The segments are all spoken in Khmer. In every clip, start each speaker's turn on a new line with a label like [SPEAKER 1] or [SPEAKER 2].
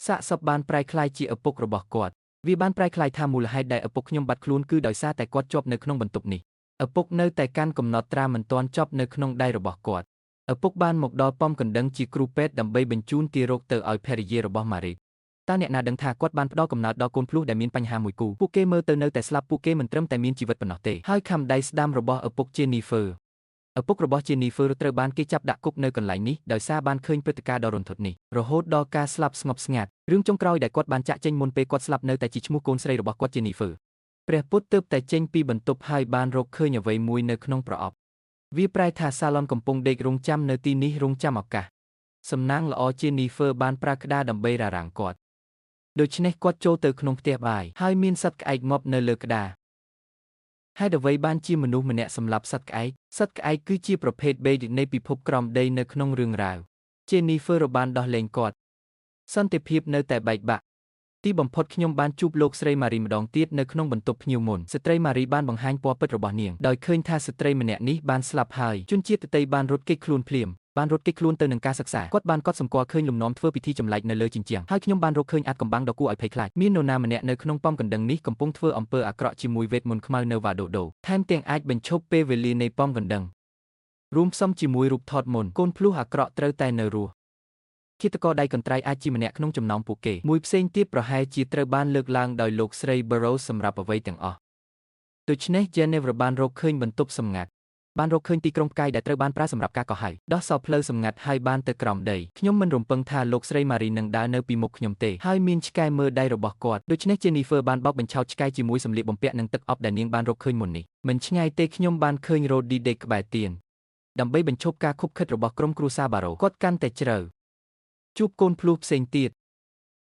[SPEAKER 1] សាកសពបានប្រែក្លាយជាឪពុករបស់គាត់វាបានប្រែក្លាយថាមូលហេតុដែលឪពុកខ្ញុំបាត់ខ្លួនគឺដោយសារតែគាត់ជាប់នៅក្នុងបន្ទប់នេះឪពុកនៅតែកាន់កំណត់ត្រាមិនទាន់ចប់នៅក្នុងដៃរបស់គាត់ឪពុកបានមកដល់ប៉មកណ្ដឹងជាគ្រូពេទ្យដើម្បីបញ្ជូនទារកទៅឲ្យភរិយារបស់ម៉ារីតើអ្នកណាដឹងថាគាត់បានផ្ដល់កំណើតដល់កូនភ្លោះដែលមានបញ្ហាមួយគូពួកគេមើលទៅនៅតែស្លាប់ពួកគេមិនត្រឹមតែមានជីវិតប៉ុណ្ណោះទេហើយខំដៃស្ដាំរបស់ឪពុក Jennifer ឪពុករបស់ Jennifer ត្រូវបានគេចាប់ដាក់គុកនៅកន្លែងនេះដោយសារបានឃើញព្រឹត្តិការណ៍ដ៏រន្ធត់នេះរហូតដល់ការស្លាប់ស្ងប់ស្ងាត់រឿងចុងក្រោយដែលគាត់បានចាក់ចេញមុនពេលគាត់ស្លាប់នៅតែជាឈ្មោះកូនស្រីរបស់គាត់ Jennifer ព្រះពុទ្ធទើបតែចេញពីបន្ទប់ហើយបានរកឃើញអ្វីមួយនៅក្នុងប្រអប់វាប្រែថាសាឡុនកំពុងដេករង់ចាំនៅទីនេះរង់ចាំឱកាសសំណាងល្អ Jennifer បានប្រើក្តារដើម្បីរ៉ារ៉ាំងគាត់ដូច្នេះគាត់ចូលទៅក្នុងផ្ទះបាយហើយមានសត្វក្អែកងាប់នៅលើក្តារហេតុអ្វីបានជាមនុស្សម្នាក់សម្លាប់សត្វក្អែកគឺជាប្រភេទបេដនៃពិភពក្រោមដីនៅក្នុងរឿងរ៉ាវ Jennifer បានដោះលែងគាត់សន្តិភាពនៅតែបែកបាក់ទីបំផុតខ្ញុំបានជួបលោកស្រីម៉ារីម្ដងទៀតនៅក្នុងបន្ទប់ភ្ញៀវមុនស្ត្រីម៉ារីបានបង្ហាញពណ៌ពិតរបស់នាងដោយឃើញថាស្ត្រីម្នាក់នេះបានស្លាប់ហើយជនជាតិដទៃបានរត់គេចខ្លួនភ្លាមបានរត់គេចខ្លួនទៅនឹងការសិក្សាគាត់បានកត់សម្គាល់ឃើញលំនាំធ្វើពិធីចម្លែកនៅលើជញ្ជាំងហើយខ្ញុំបានរកឃើញអាថ៌កំបាំងដ៏គួរឲ្យភ័យខ្លាចមាននរណាម្នាក់នៅក្នុងប៉មកណ្ដឹងនេះកំពុងធ្វើអំពើអាក្រក់ជាមួយវេទមន្តខ្មៅនៅវ៉ាដូដូថែមទាំងអាចបញ្ឈប់ពេលវេលានៃប៉មកណ្ដឹងរួមផ្សំជាមួយរូបថតមុនកូនភ្លោះអាក្រក់ត្រូវតែនៅរស់ឃាតករដៃកន្ត្រៃអាចជាម្នាក់ក្នុងចំណោមពួកគេមួយផ្សេងទៀតប្រហែលជាត្រូវបានលើកឡើងដោយលោកស្រី Burrows សម្រាប់អ្វីទាំងអស់ដូច្នេះ Jennifer បានរកឃើញបន្ទប់សម្ងាត់បានរកឃើញទីក្រុងផ្កាយដែលត្រូវបានប្រើសម្រាប់ការកោះហៅដោះសោផ្លូវសម្ងាត់ហើយបានទៅក្រោមដីខ្ញុំមិនរំពឹងថាលោកស្រី Marie នឹងដើរនៅពីមុខខ្ញុំទេហើយមានឆ្កែមើលដៃរបស់គាត់ដូច្នេះ Jennifer បានបោកបញ្ឆោតឆ្កែជាមួយសម្លៀកបំពាក់និងទឹកអប់ដែលនាងបានរកឃើញមុននេះមិនឆ្ងាយទេខ្ញុំបានឃើញ Roddy ដេកក្បែរទៀនដើម្បីបញ្ឈប់ការខុបខិតរបស់ក្រុមគ្រួសារ Barrow គាត់កាន់តែជ្រៅជួបកូនភ្លោះផ្សេងទៀត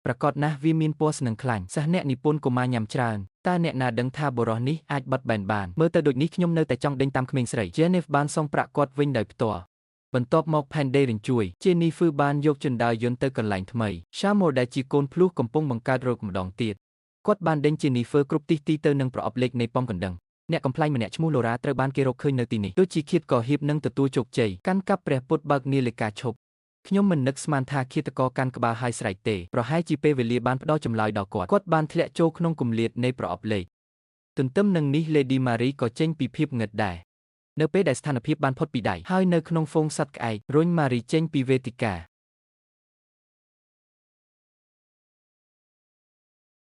[SPEAKER 1] ប្រកាសណាស់វាមានពណ៌ស្នឹងខ្លាញ់សិស្សអ្នកនិពន្ធកុមារញ៉ាំច្រើនតើអ្នកណាដឹងថាបុរសនេះអាចបិទបែនបានមើលទៅដូចនេះខ្ញុំនៅតែចង់ដេញតាមក្មេងស្រី Jennifer បានសងប្រាក់គាត់វិញដោយផ្ទាល់បន្ទាប់មក Panday រញ្ជួយ Jennifer បានយកជណ្ដើរយន្តទៅកន្លែងថ្មី Shamor ដែលជាកូនភ្លោះកំពុងបង្កើតរោគម្ដងទៀតគាត់បានដេញ Jennifer គ្រប់ទីទៅនឹងប្រអប់លេខនៃប៉មកណ្ដឹងអ្នកកំ pl ែងម្នាក់ឈ្មោះ Laura ត្រូវបានគេរកឃើញនៅទីនេះដូចជាឃាតករហៀបនឹងទទួលជោគជ័យកាន់កាប់ព្រះពុទ្ធបើកនាឡិកាឈប់ខ្ញុំមិននឹកស្មានថាឃាតករកាន់ក្បាលហើយស្រែកទេប្រហែលជាពេលវេលាបានផ្ដល់ចម្លើយដល់គាត់បានធ្លាក់ចូលក្នុងគម្លាតនៃប្រអប់លេខទន្ទឹមនឹងនេះ Lady Marie ក៏ចេញពីភាពងឹតដែរនៅពេលដែលស្ថានភាពបានផុតពីដៃហើយនៅក្នុងហ្វូងសត្វក្អែករុញ Marie ចេញពីវេទិកា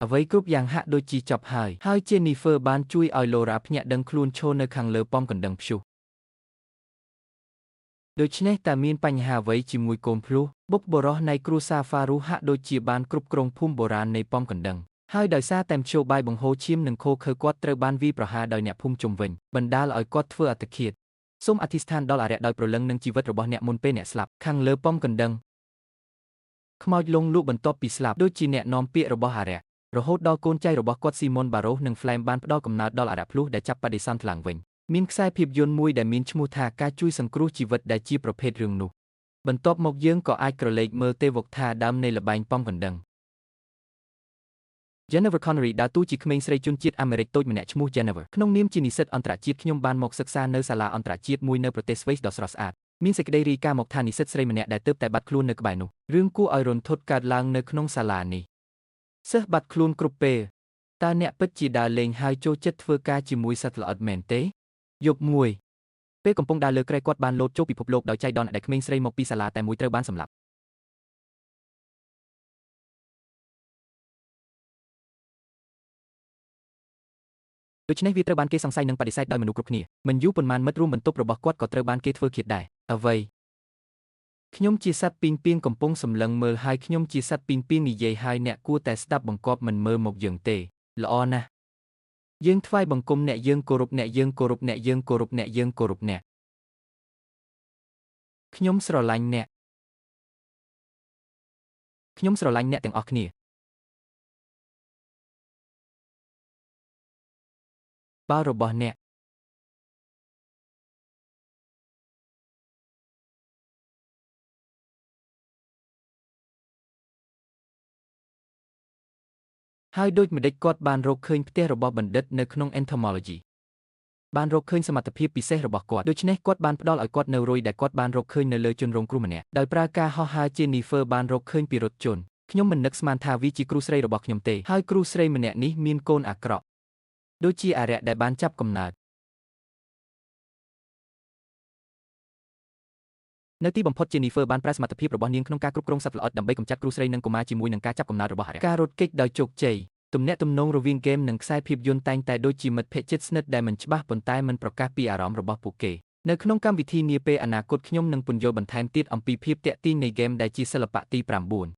[SPEAKER 1] អ្វីគ្រប់យ៉ាងហាក់ដូចជាចប់ហើយ Jennifer បានជួយឲ្យ Laura ភ្ញាក់ដឹងខ្លួនឈរនៅខាងលើប៉មកណ្ដឹងព្យុះដូច្នេះតើមានបញ្ហាអ្វីជាមួយកូនភ្លោះបុព្វបុរសនៃគ្រួសារ Farouk ហាក់ដូចជាបានគ្រប់គ្រងភូមិបុរាណនៃប៉មកណ្ដឹងហើយដោយសារតែមធ្យោបាយបង្ហូរឈាមនិងឃោរឃៅគាត់ត្រូវបានវាយប្រហារដោយអ្នកភូមិជុំវិញបណ្ដាលឲ្យគាត់ធ្វើអត្តឃាតសូមអធិស្ឋានដល់អារក្សដោយប្រលឹងនឹងជីវិតរបស់អ្នកមុនពេលអ្នកស្លាប់ខាងលើប៉មកណ្ដឹងខ្មោចលងលក់បន្ទាប់ពីស្លាប់ដូចជាអ្នកនាំពាក្យរបស់អារក្សរហូតដល់កូនចៅរបស់គាត់ Simon Barrow និង Flame បានផ្ដល់កំណើតដល់អារក្សភ្លោះដែលចាប់បដិសន្ធឡើងវិញមានខ្សែភាពយន្តមួយដែលមានឈ្មោះថាការជួយសង្គ្រោះជីវិតដែលជាប្រភេទរឿងនោះបន្ទាប់មកយើងក៏អាចក្រឡេកមើលទេវកថាដើមនៃល្បែងប៉មកណ្ដឹង Jennifer Connery ដើរតួជាក្មេងស្រីជនជាតិអាមេរិកតូចម្នាក់ឈ្មោះ Jennifer ក្នុងនាមជានិស្សិតអន្តរជាតិខ្ញុំបានមកសិក្សានៅសាលាអន្តរជាតិមួយនៅប្រទេសស្វីសដ៏ស្រស់ស្អាតមានសេចក្តីរាយការណ៍មកថានិស្សិតស្រីម្នាក់ដែលទើបតែបាត់ខ្លួននៅក្បែរនោះរឿងគួរឲ្យរន្ធត់កើតឡើងនៅក្នុងសាលានេះសិស្សបាត់ខ្លួនគ្រប់ពេលតើអ្នកពិតជាដើរលេងហើយចូលចិត្តធ្វើការជាមួយសត្វល្អិតមែនទេយប់មួយពេលកំពុងដើរលើគ្រែគាត់បានលោតចូលពិភពលោកដោយចៃដន្យដែលក្មេងស្រីមកពីសាលាតែមួយត្រូវបានសម្លាប់ដូច្នេះវាត្រូវបានគេសង្ស័យនិងបដិសេធដោយមនុស្សគ្រប់គ្នាមិនយូរប៉ុន្មានមិត្តរួមបន្ទប់របស់គាត់ក៏ត្រូវបានគេធ្វើឃាតដែរអ្វីខ្ញុំជាសត្វពីងពីងកំពុងសម្លឹងមើលហើយខ្ញុំជាសត្វពីងពីងនិយាយហើយអ្នកគួរតែស្ដាប់បង្គាប់មិនមើលមកយើងទេល្អណាស់យើងថ្វាយបង្គំអ្នកយើងគោរពអ្នកយើងគោរពអ្នកយើងគោរពអ្នកយើងគោរពអ្នកខ្ញុំស្រឡាញ់អ្នកទាំងអស់គ្នាបាវរបស់អ្នកហើយដូចម្ដេចគាត់បានរកឃើញផ្ទះរបស់បណ្ឌិតនៅក្នុង entomology បានរកឃើញសមត្ថភាពពិសេសរបស់គាត់ដូច្នេះគាត់បានផ្ដល់ឲ្យគាត់នៅរុយដែលគាត់បានរកឃើញនៅលើជនរងគ្រោះម្នាក់ដោយប្រើការហោះហើរ Jennifer បានរកឃើញពីរថយន្ត ខ្ញុំមិននឹកស្មានថាវាជាគ្រូស្រីរបស់ខ្ញុំទេហើយគ្រូស្រីម្នាក់នេះមានកូនអាក្រក់ដូចជាអារក្សដែលបានចាប់កំណើតនៅទីបំផុត Jennifer បានប្រើសមត្ថភាពរបស់នាងក្នុងការគ្រប់គ្រងសត្វល្អិតដើម្បីកម្ចាត់គ្រូស្រីនិងកុមារជាមួយនឹងការចាប់កំណើតរបស់អារក្សការរត់គេចដោយជោគជ័យទំនាក់ទំនងរវាងហ្គេមនិងខ្សែភាពយន្តតែងតែដូចជាមិត្តភក្តិជិតស្និទ្ធដែលមិនច្បាស់ប៉ុន្តែមិនប្រកាសពីអារម្មណ៍របស់ពួកគេនៅក្នុងកម្មវិធីនាពេលអនាគតខ្ញុំនឹងពន្យល់បន្ថែមទៀតអំពីភាពទាក់ទាញនៃហ្គេមដែលជាសិល្បៈទី9